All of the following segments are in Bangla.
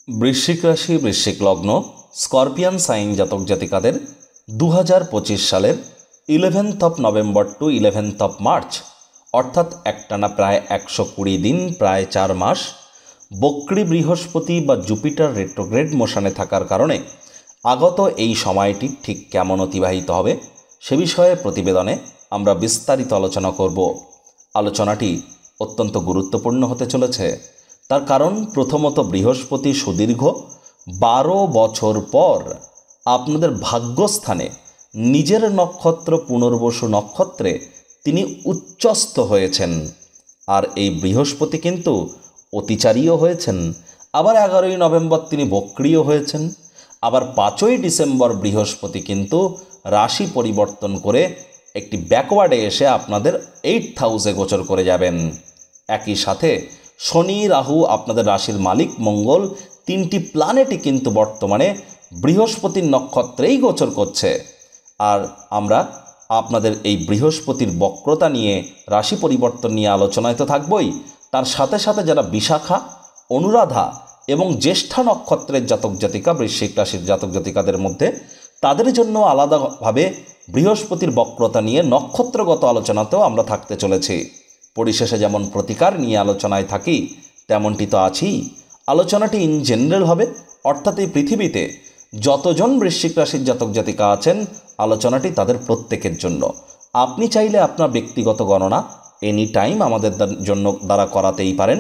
বৃশ্চিক রাশি বৃশ্চিক লগ্ন স্করপিয়ান সাইন জাতক জাতিকাদের 2025 সালের 11th November two 11th March অর্থাৎ একটানা প্রায় 120 দিন প্রায় 4 মাস বক্রী বৃহস্পতি বা জুপিটার রেট্রোগ্রেড মোশনে থাকার কারণে আগত এই সময়টি ঠিক কেমন অতিবাহিত হবে সে বিষয়ে প্রতিবেদনে আমরা বিস্তারিত আলোচনা করব। আলোচনাটি অত্যন্ত গুরুত্বপূর্ণ হতে চলেছে। তার কারণ প্রথমত বৃহস্পতি সুদীর্ঘ 12 বছর পর আপনাদের ভাগ্যস্থানে নিজের নক্ষত্র পুনর্বসু নক্ষত্রে তিনি উচ্চস্থ হয়েছেন। আর এই বৃহস্পতি কিন্তু অতিচারীও হয়েছেন, আবার 11ই নভেম্বর তিনি বক্রীও হয়েছেন, আবার 5ই ডিসেম্বর বৃহস্পতি কিন্তু রাশি পরিবর্তন করে একটি ব্যাকওয়ার্ডে এসে আপনাদের 8th হাউসে গোচর করে যাবেন। একই সাথে শনি রাহু আপনাদের রাশির মালিক মঙ্গল তিনটি প্ল্যানেটই কিন্তু বর্তমানে বৃহস্পতির নক্ষত্রেই গোচর করছে। আর আমরা আপনাদের এই বৃহস্পতির বক্রতা নিয়ে রাশি পরিবর্তন নিয়ে আলোচনায় তো থাকবই, তার সাথে সাথে যারা বিশাখা অনুরাধা এবং জ্যেষ্ঠা নক্ষত্রের জাতক জাতিকা বৃশ্চিক রাশির জাতক জাতিকাদের মধ্যে তাদের জন্য আলাদাভাবে বৃহস্পতির বক্রতা নিয়ে নক্ষত্রগত আলোচনাতেও আমরা থাকতে চলেছি। পরিশেষে যেমন প্রতিকার নিয়ে আলোচনায় থাকি তেমনটি তো আছেই। আলোচনাটি ইন জেনারেল হবে, অর্থাৎ এই পৃথিবীতে যতজন বৃশ্চিক রাশির জাতক জাতিকা আছেন আলোচনাটি তাদের প্রত্যেকের জন্য। আপনি চাইলে আপনার ব্যক্তিগত গণনা এনি টাইম আমাদের জন্য দ্বারা করাতেই পারেন।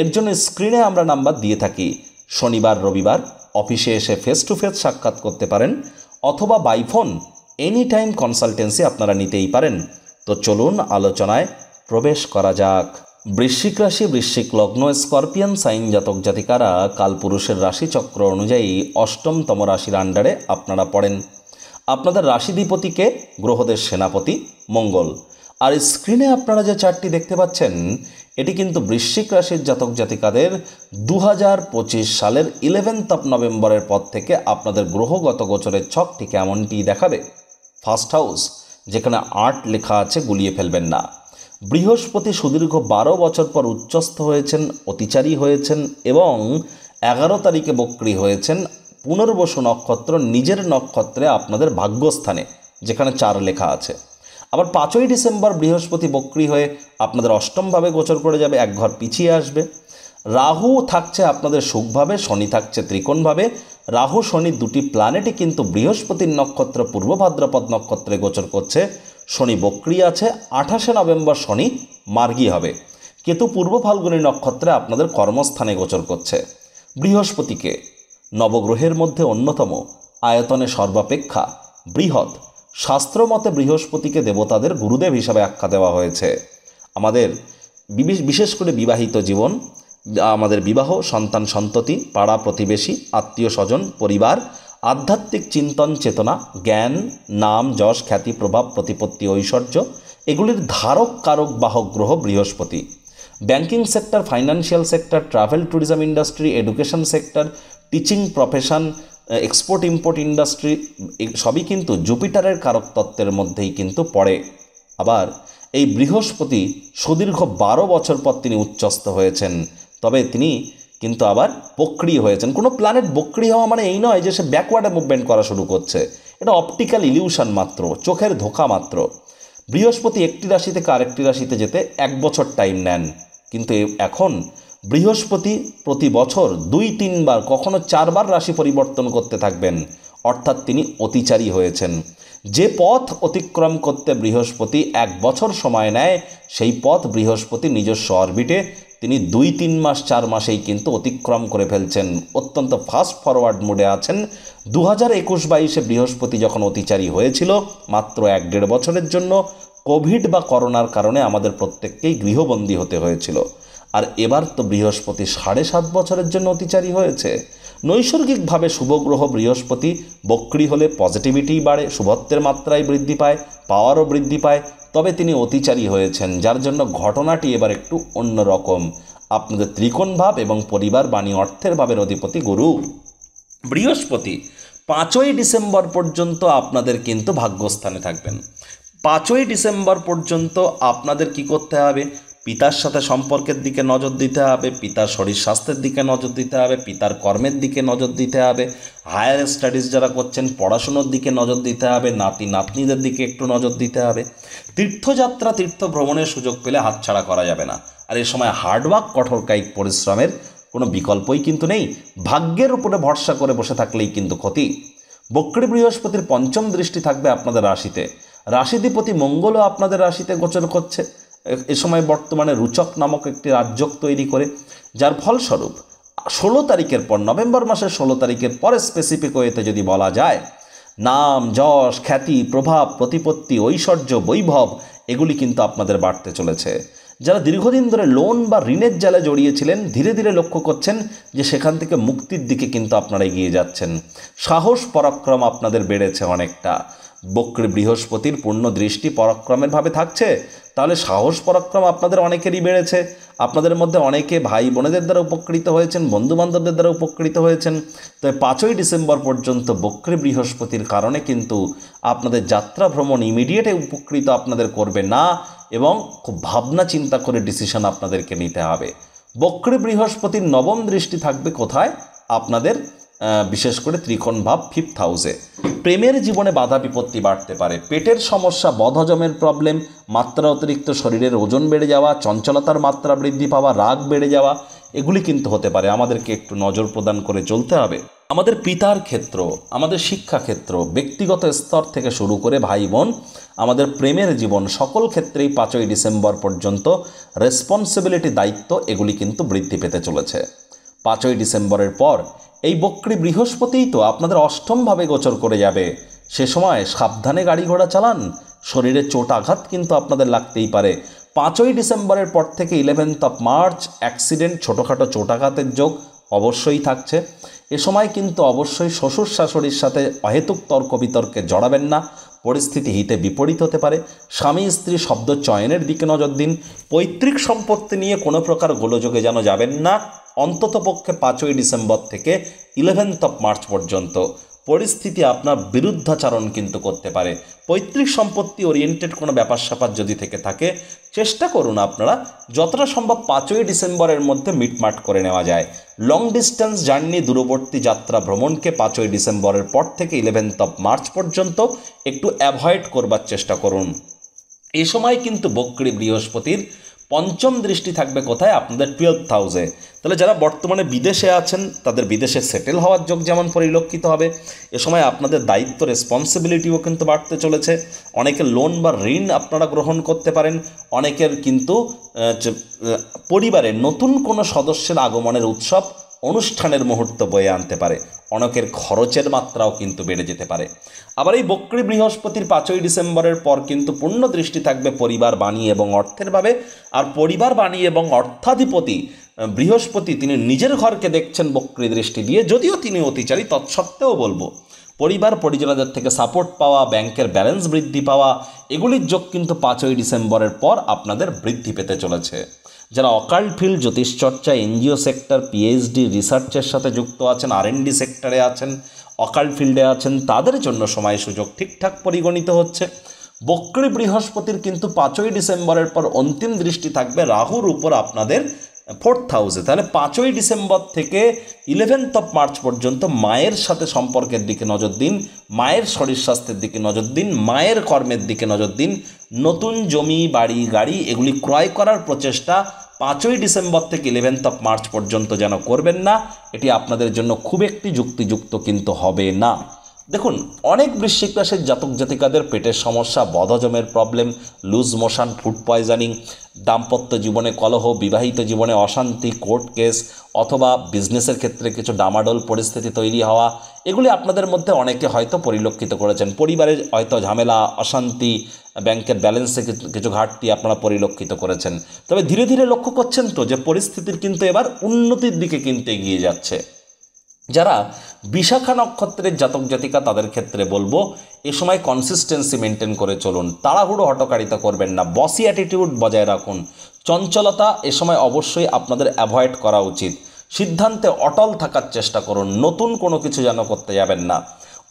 এর জন্য স্ক্রিনে আমরা নাম্বার দিয়ে থাকি। শনিবার রবিবার অফিসে এসে ফেস টু ফেস সাক্ষাৎ করতে পারেন অথবা by phone any time consultancy আপনারা নিতেই পারেন। তো চলুন আলোচনায় প্রবেশ করা যাক। বৃশ্চিক রাশি বৃশ্চিক লগ্ন স্করপিয়ান সাইন জাতক জাতিকারা কালপুরুষের রাশিচক্র অনুযায়ী 8মতম রাশির আন্ডারে আপনারা পড়েন। আপনাদের রাশিধিপতিকে গ্রহদের সেনাপতি মঙ্গল। আর স্ক্রিনে আপনারা যে চার্টটি দেখতে পাচ্ছেন এটি কিন্তু বৃশ্চিক রাশির জাতক জাতিকাদের 2025 সালের 11th নভেম্বরের পর থেকে আপনাদের গ্রহগত গোচরের ছকটি কেমনটি দেখাবে। ফার্স্ট হাউস যেখানে 8 লেখা আছে গুলিয়ে ফেলবেন না। বৃহস্পতি সুদীর্ঘ 12 বছর পর উচ্চস্থ হয়েছেন, অতিচারী হয়েছেন এবং 11 তারিখে বক্রী হয়েছেন পুনর্বসু নক্ষত্র নিজের নক্ষত্রে আপনাদের ভাগ্যস্থানে যেখানে 4 লেখা আছে। আবার 5ই ডিসেম্বর বৃহস্পতি বক্রী হয়ে আপনাদের 8মভাবে গোচর করে যাবে, এক ঘর পিছিয়ে আসবে। রাহু থাকছে আপনাদের সুখভাবে, শনি থাকছে ত্রিকোণভাবে। রাহু শনি দুটি প্ল্যানেটই কিন্তু বৃহস্পতির নক্ষত্র পূর্ব ভাদ্রপদ নক্ষত্রে গোচর করছে। শনি বক্রী আছে, 28শে নভেম্বর শনি মার্গী হবে। কেতু পূর্ব ফাল্গুনী নক্ষত্রে আপনাদের কর্মস্থানে গোচর করছে। বৃহস্পতিকে নবগ্রহের মধ্যে অন্যতম, আয়তনে সর্বাপেক্ষা বৃহৎ। শাস্ত্রমতে বৃহস্পতিকে দেবতাদের গুরুদেব হিসাবে আখ্যা দেওয়া হয়েছে। আমাদের বিশেষ করে বিবাহিত জীবন, আমাদের বিবাহ, সন্তান সন্ততি, পাড়া প্রতিবেশী, আত্মীয় স্বজন, পরিবার, আধ্যাত্মিক চিন্তন চেতনা, জ্ঞান, নাম যশ খ্যাতি প্রভাব প্রতিপত্তি ঐশ্বর্য এগুলির ধারক কারক বাহক গ্রহ বৃহস্পতি। Banking sector, financial sector, travel tourism industry, education sector, teaching profession, export import industry সবই কিন্তু জুপিটারের কারক তত্ত্বের মধ্যেই কিন্তু পড়ে। আবার এই বৃহস্পতি সুদীর্ঘ 12 বছর পর তিনি উচ্চস্থ হয়েছেন, তবে তিনি কিন্তু আবার বক্রী হয়েছেন। কোনো প্ল্যানেট বক্রী হওয়া মানে এই নয় যে সে ব্যাকওয়ার্ডে মুভমেন্ট করা শুরু করছে, এটা অপটিক্যাল ইলিউশন মাত্র, চোখের ধোঁকা মাত্র। বৃহস্পতি একটি রাশি থেকে আরেকটি রাশিতে যেতে 1 বছর টাইম নেন, কিন্তু এখন বৃহস্পতি প্রতি বছর 2-3 বার কখনো 4 বার রাশি পরিবর্তন করতে থাকবেন, অর্থাৎ তিনি অতিচারী হয়েছেন। যে পথ অতিক্রম করতে বৃহস্পতি 1 বছর সময় নেয় সেই পথ বৃহস্পতি নিজস্ব অরবিটে তিনি 2-3 মাস 4 মাসেই কিন্তু অতিক্রম করে ফেলছেন। অত্যন্ত ফাস্ট ফরওয়ার্ড মোডে আছেন। 2021-22 বৃহস্পতি যখন অতিচারী হয়েছিল মাত্র 1-1.5 বছরের জন্য কোভিড বা করোনার কারণে আমাদের প্রত্যেককেই গৃহবন্দী হতে হয়েছিল। আর এবার তো বৃহস্পতি 7.5 বছরের জন্য অতিচারী হয়েছে। নৈসর্গিকভাবে শুভগ্রহ বৃহস্পতি বক্রী হলে পজিটিভিটি বাড়ে, শুভত্বের মাত্রায় বৃদ্ধি পায়, পাওয়ারও বৃদ্ধি পায়। তবে তিনি অতিচারী হয়েছেন, যার জন্য ঘটনাটি এবার একটু অন্যরকম। আপনাদের ত্রিকোণ ভাব এবং পরিবার বাণী অর্থের ভাবের অধিপতি গুরু বৃহস্পতি 5ই ডিসেম্বর পর্যন্ত আপনাদের কিন্তু ভাগ্যস্থানে থাকবেন। 5ই ডিসেম্বর পর্যন্ত আপনাদের কি করতে হবে? পিতার সাথে সম্পর্কের দিকে নজর দিতে হবে, পিতার শরীর স্বাস্থ্যের দিকে নজর দিতে হবে, পিতার কর্মের দিকে নজর দিতে হবে, হায়ার স্টাডিজ যারা করছেন পড়াশুনোর দিকে নজর দিতে হবে, নাতি নাতনিদের দিকে একটু নজর দিতে হবে। তীর্থযাত্রা তীর্থ ভ্রমণের সুযোগ পেলে হাতছাড়া করা যাবে না। আর এই সময় হার্ডওয়ার্ক কঠোর কায়িক পরিশ্রমের কোনো বিকল্পই কিন্তু নেই। ভাগ্যের উপরে ভরসা করে বসে থাকলেই কিন্তু ক্ষতি। বক্রী বৃহস্পতির পঞ্চম দৃষ্টি থাকবে আপনাদের রাশিতে। রাশিধিপতি মঙ্গলও আপনাদের রাশিতে গোচর করছে এ সময় বর্তমানে রুচক নামক একটি রাজযোগ তৈরি করে, যার ফলস্বরূপ 16 তারিখের পর, নভেম্বর মাসের 16 তারিখের পরে স্পেসিফিক ওয়েতে যদি বলা যায়, নাম যশ খ্যাতি প্রভাব প্রতিপত্তি ঐশ্বর্য বৈভব এগুলি কিন্তু আপনাদের বাড়তে চলেছে। যারা দীর্ঘদিন ধরে লোন বা ঋণের জালে জড়িয়েছিলেন, ধীরে ধীরে লক্ষ্য করছেন যে সেখান থেকে মুক্তির দিকে কিন্তু আপনারা এগিয়ে যাচ্ছেন। সাহস পরাক্রম আপনাদের বেড়েছে অনেকটা। বক্রী বৃহস্পতির পূর্ণ দৃষ্টি পরাক্রমের ভাবে থাকছে, তাহলে সাহস পরাক্রম আপনাদের অনেকেরই বেড়েছে। আপনাদের মধ্যে অনেকে ভাই বোনেদের দ্বারা উপকৃত হয়েছেন, বন্ধুবান্ধবদের দ্বারা উপকৃত হয়েছেন। তবে 5ই ডিসেম্বর পর্যন্ত বক্রী বৃহস্পতির কারণে কিন্তু আপনাদের যাত্রা ভ্রমণ ইমিডিয়েটে উপকৃত আপনাদের করবে না, এবং খুব ভাবনা চিন্তা করে ডিসিশন আপনাদেরকে নিতে হবে। বক্রী বৃহস্পতির নবম দৃষ্টি থাকবে কোথায়? আপনাদের বিশেষ করে ত্রিকোণ ভাব 5th হাউসে। প্রেমের জীবনে বাধা বিপত্তি বাড়তে পারে, পেটের সমস্যা, বদহজমের প্রবলেম, মাত্রা অতিরিক্ত শরীরের ওজন বেড়ে যাওয়া, চঞ্চলতার মাত্রা বৃদ্ধি পাওয়া, রাগ বেড়ে যাওয়া এগুলি কিন্তু হতে পারে। আমাদেরকে একটু নজর প্রদান করে চলতে হবে। আমাদের পিতার ক্ষেত্র, আমাদের শিক্ষাক্ষেত্র, ব্যক্তিগত স্তর থেকে শুরু করে ভাই বোন, আমাদের প্রেমের জীবন, সকল ক্ষেত্রেই 5ই ডিসেম্বর পর্যন্ত রেসপন্সিবিলিটি, দায়িত্ব এগুলি কিন্তু বৃদ্ধি পেতে চলেছে। 5ই ডিসেম্বরের পর এই বক্রী বৃহস্পতিই তো আপনাদের অষ্টমভাবে গোচর করে যাবে। সে সময় সাবধানে গাড়ি ঘোড়া চালান, শরীরে চোট আঘাত কিন্তু আপনাদের লাগতেই পারে। 5ই ডিসেম্বরের পর থেকে 11th মার্চ অ্যাক্সিডেন্ট, ছোটোখাটো চোট আঘাতের যোগ অবশ্যই থাকছে। এ সময় কিন্তু অবশ্যই শ্বশুর শাশুড়ির সাথে অহেতুক তর্ক বিতর্কে জড়াবেন না, পরিস্থিতি হিতে বিপরীত হতে পারে। স্বামী স্ত্রী শব্দ চয়নের দিকে নজর দিন। পৈতৃক সম্পত্তি নিয়ে কোনো প্রকার গোলযোগে যেন যাবেন না, অন্ততপক্ষে 5ই ডিসেম্বর থেকে 11th মার্চ পর্যন্ত। পরিস্থিতি আপনার বিরুদ্ধাচরণ কিন্তু করতে পারে। পৈতৃক সম্পত্তি ওরিয়েন্টেড কোনো ব্যাপার স্যাপার যদি থেকে থাকে, চেষ্টা করুন আপনারা যতটা সম্ভব 5ই ডিসেম্বরের মধ্যে মিটমাট করে নেওয়া যায়। লং ডিস্টেন্স জার্নি, দূরবর্তী যাত্রা ভ্রমণকে 5ই ডিসেম্বরের পর থেকে 11th মার্চ পর্যন্ত একটু অ্যাভয়েড করবার চেষ্টা করুন। এই সময় কিন্তু বক্রী বৃহস্পতির পঞ্চম দৃষ্টি থাকবে কোথায়? আপনাদের 12th হাউসে। তাহলে যারা বর্তমানে বিদেশে আছেন তাদের বিদেশে সেটেল হওয়ার যোগ যেমন পরিলক্ষিত হবে, এ সময় আপনাদের দায়িত্ব, রেসপন্সিবিলিটিও কিন্তু বাড়তে চলেছে। অনেকে লোন বা ঋণ আপনারা গ্রহণ করতে পারেন। অনেকের কিন্তু পরিবারের নতুন কোনো সদস্যের আগমনের উৎসব, অনুষ্ঠানের মুহূর্ত বয়ে আনতে পারে। অনেকের খরচের মাত্রাও কিন্তু বেড়ে যেতে পারে। আবার এই বক্রী বৃহস্পতির 5ই ডিসেম্বরের পর কিন্তু পূর্ণ দৃষ্টি থাকবে পরিবার, বাণী এবং অর্থের ভাবে। আর পরিবার, বাণী এবং অর্থাধিপতি বৃহস্পতি তিনি নিজের ঘরকে দেখছেন বক্রী দৃষ্টি দিয়ে, যদিও তিনি অতিচারী, তৎসত্ত্বেও বলবো পরিবার পরিজনদের থেকে সাপোর্ট পাওয়া, ব্যাংকের ব্যালেন্স বৃদ্ধি পাওয়া এগুলির যোগ কিন্তু 5ই ডিসেম্বরের পর আপনাদের বৃদ্ধি পেতে চলেছে। যারা অকাল্ট ফিল্ড, জ্যোতিষচর্চা, এনজিও সেক্টর, পিএইচডি, রিসার্চের সাথে যুক্ত আছেন, R&D সেক্টরে আছেন, অকাল্ট ফিল্ডে আছেন, তাদের জন্য সময় সুযোগ ঠিকঠাক পরিগণিত হচ্ছে। বক্রী বৃহস্পতির কিন্তু 5ই ডিসেম্বরের পর অন্তিম দৃষ্টি থাকবে রাহুর উপর আপনাদের 4th হাউসে। তাহলে 5ই ডিসেম্বর থেকে 11th মার্চ পর্যন্ত মায়ের সাথে সম্পর্কের দিকে নজর দিন, মায়ের শরীর স্বাস্থ্যের দিকে নজর দিন, মায়ের কর্মের দিকে নজর দিন। নতুন জমি, বাড়ি, গাড়ি এগুলি ক্রয় করার প্রচেষ্টা 5ই ডিসেম্বর থেকে 11th মার্চ পর্যন্ত যেন করবেন না। এটি আপনাদের জন্য খুব একটি যুক্তিযুক্ত কিন্তু হবে না। দেখুন, অনেক বৃশ্চিক রাশির জাতক জাতিকাদের পেটের সমস্যা, বদহজমের problem, loose motion, food poisoning, দাম্পত্য জীবনে কলহ, বিবাহিত জীবনে অশান্তি, কোর্ট কেস অথবা বিজনেসের ক্ষেত্রে কিছু ডামাডোল পরিস্থিতি তৈরি হওয়া, এগুলি আপনাদের মধ্যে অনেকে হয়তো পরিলক্ষিত করেছেন। পরিবারে হয়তো ঝামেলা, অশান্তি, ব্যাংকের ব্যালেন্সে কিছু ঘাটতি আপনারা পরিলক্ষিত করেছেন। তবে ধীরে ধীরে লক্ষ্য করছেন তো যে পরিস্থিতির কিন্তু এবার উন্নতির দিকে কিন্তু এগিয়ে যাচ্ছে। যারা বিশাখা নক্ষত্রের জাতক জাতিকা তাদের ক্ষেত্রে বলবো এ সময় কনসিস্টেন্সি মেনটেন করে চলুন, তাড়াহুড়ো হটকারিতা করবেন না, বসি অ্যাটিটিউড বজায় রাখুন। চঞ্চলতা এ সময় অবশ্যই আপনাদের অ্যাভয়েড করা উচিত। সিদ্ধান্তে অটল থাকার চেষ্টা করুন, নতুন কোনো কিছু যেন করতে যাবেন না।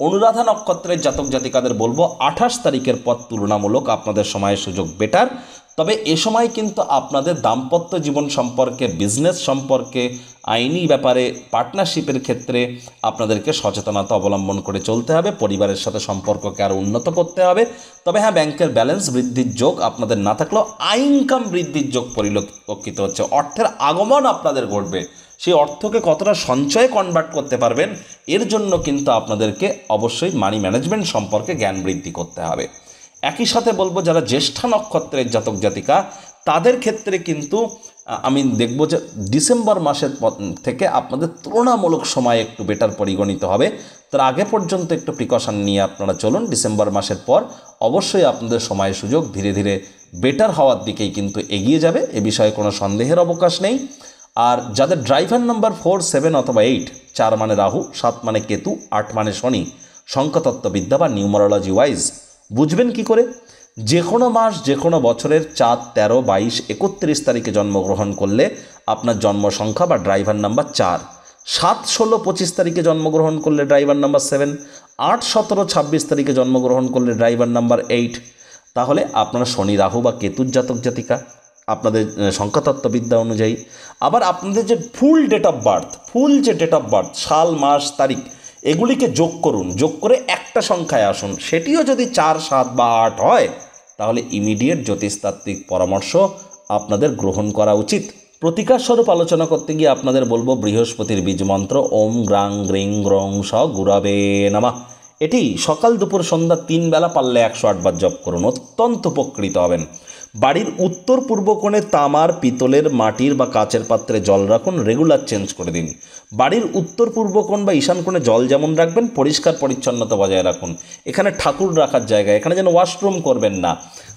অনুরাধা নক্ষত্রের জাতক জাতিকাদের বলবো 28 তারিখের পর তুলনামূলক আপনাদের সময়ের সুযোগ বেটার। তবে এ সময় কিন্তু আপনাদের দাম্পত্য জীবন সম্পর্কে, বিজনেস সম্পর্কে, আইনি ব্যাপারে, পার্টনারশিপের ক্ষেত্রে আপনাদেরকে সচেতনতা অবলম্বন করে চলতে হবে। পরিবারের সাথে সম্পর্ককে আরও উন্নত করতে হবে। তবে হ্যাঁ, ব্যাংকের ব্যালেন্স বৃদ্ধির যোগ আপনাদের না থাকলেও ইনকাম বৃদ্ধির যোগ পরিলক্ষিত হচ্ছে। অর্থের আগমন আপনাদের ঘটবে। সেই অর্থকে কতটা সঞ্চয়ে কনভার্ট করতে পারবেন, এর জন্য কিন্তু আপনাদেরকে অবশ্যই মানি ম্যানেজমেন্ট সম্পর্কে জ্ঞান বৃদ্ধি করতে হবে। একই সাথে বলবো, যারা জ্যেষ্ঠা নক্ষত্রের জাতক জাতিকা, তাদের ক্ষেত্রে কিন্তু আমি দেখব যে ডিসেম্বর মাসের থেকে আপনাদের তুলনামূলক সময় একটু বেটার পরিগণিত হবে। তার আগে পর্যন্ত একটু প্রিকশন নিয়ে আপনারা চলুন। ডিসেম্বর মাসের পর অবশ্যই আপনাদের সময় সুযোগ ধীরে ধীরে বেটার হওয়ার দিকেই কিন্তু এগিয়ে যাবে, এ বিষয়ে কোনো সন্দেহের অবকাশ নেই। আর যাদের ড্রাইভার নাম্বার 4, 7 অথবা 8, 4 মানে রাহু, 7 মানে কেতু, 8 মানে শনি, সংখ্যাতত্ত্ববিদ্যা বা নিউমারোলজি ওয়াইজ বুঝবেন কি করে? যে কোনো মাস, যে কোনো বছরের 4, 13, 22, 31 তারিখে জন্মগ্রহণ করলে আপনার জন্ম সংখ্যা বা ড্রাইভার নাম্বার 4, 7, 16, 25 তারিখে জন্মগ্রহণ করলে ড্রাইভার নাম্বার 7, 8, 17, 26 তারিখে জন্মগ্রহণ করলে ড্রাইভার নাম্বার 8। তাহলে আপনারা শনি, রাহু বা কেতুর জাতক জাতিকা আপনাদের সংখ্যাতত্ত্ববিদ্যা অনুযায়ী। আবার আপনাদের যে ফুল ডেট অফ বার্থ, সাল, মাস, তারিখ, এগুলিকে যোগ করুন। যোগ করে একটা সংখ্যায় আসুন। সেটিও যদি 4, 7 বা 8 হয়, তাহলে ইমিডিয়েট জ্যোতিষতাত্ত্বিক পরামর্শ আপনাদের গ্রহণ করা উচিত। প্রতিকার স্বরূপ আলোচনা করতে গিয়ে আপনাদের বলবো বৃহস্পতির বীজ মন্ত্র ওম গ্রাং গ্রিং গ্রং স গুরবে নমঃ। এটি সকাল, দুপুর, সন্ধ্যা 3 বেলা পারলে 108 বার জপ করুন, অত্যন্ত উপকৃত হবেন। বাড়ির উত্তর পূর্ব কোণে তামার, পিতলের, মাটির বা কাচের পাত্রে জল রাখুন, রেগুলার চেঞ্জ করে দিন। বাড়ির উত্তর পূর্ব কোণ বা ঈশান কোণে জল যেমন রাখবেন, পরিষ্কার পরিচ্ছন্নতা বজায় রাখুন। এখানে ঠাকুর রাখার জায়গা, এখানে যেন ওয়াশরুম করবেন না,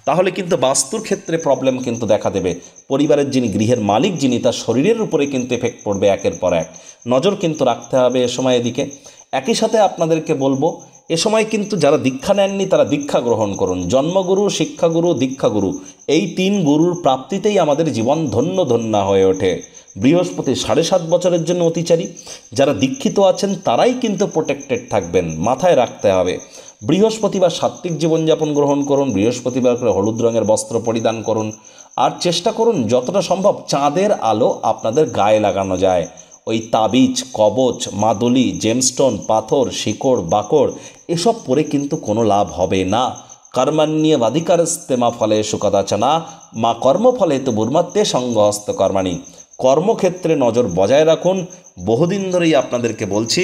তাহলে কিন্তু বাস্তুর ক্ষেত্রে প্রবলেম কিন্তু দেখা দেবে। পরিবারের যিনি, গৃহের মালিক যিনি, তার শরীরের উপরে কিন্তু এফেক্ট পড়বে একের পর এক। নজর কিন্তু রাখতে হবে এ সময় এদিকে। একই সাথে আপনাদেরকে বলবো, এ সময় কিন্তু যারা দীক্ষা নেননি তারা দীক্ষা গ্রহণ করুন। জন্মগুরু, শিক্ষাগুরু, দীক্ষাগুরু, এই 3 গুরুর প্রাপ্তিতেই আমাদের জীবন ধন্য ধন্য হয়ে ওঠে। বৃহস্পতি 7.5 বছরের জন্য অতিচারী। যারা দীক্ষিত আছেন তারাই কিন্তু প্রোটেক্টেড থাকবেন, মাথায় রাখতে হবে। বৃহস্পতিবার সাত্ত্বিক জীবনযাপন গ্রহণ করুন। বৃহস্পতিবার করে হলুদ রঙের বস্ত্র পরিধান করুন। আর চেষ্টা করুন যতটা সম্ভব চাঁদের আলো আপনাদের গায়ে লাগানো যায়। ওই তাবিজ, কবচ, মাদুলি, জেমস্টোন, পাথর, শিকড়, বাকড় এসব পরে কিন্তু কোনো লাভ হবে না। কর্মাণ্যেবাধিকারস্তে মা ফলেষু কদাচন মা কর্মফলে তু বুর্মাত্তে সঙ্গহস্ত কর্মাণি। কর্মক্ষেত্রে নজর বজায় রাখুন। বহুদিন ধরেই আপনাদেরকে বলছি,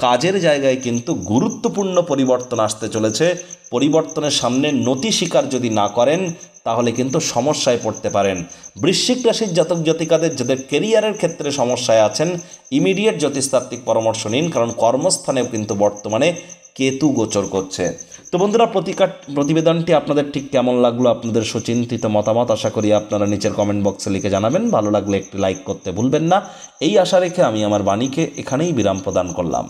কাজের জায়গায় কিন্তু গুরুত্বপূর্ণ পরিবর্তন আসতে চলেছে। পরিবর্তনের সামনে নতি স্বীকার যদি না করেন, তাহলে কিন্তু সমস্যায় পড়তে পারেন। বৃশ্চিক রাশির জাতক জাতিকাদের যাদের কেরিয়ারের ক্ষেত্রে সমস্যায় আছেন, ইমিডিয়েট জ্যোতিষতাত্ত্বিক পরামর্শ নিন, কারণ কর্মস্থানেও কিন্তু বর্তমানে কেতু গোচর করছে। তো বন্ধুরা, প্রতিবেদনটি আপনাদের ঠিক কেমন লাগলো, আপনাদের সুচিন্তিত মতামত আশা করি আপনারা নিচের কমেন্ট বক্সে লিখে জানাবেন। ভালো লাগলে একটি লাইক করতে ভুলবেন না। এই আশা রেখে আমি আমার বাণীকে এখানেই বিরাম প্রদান করলাম।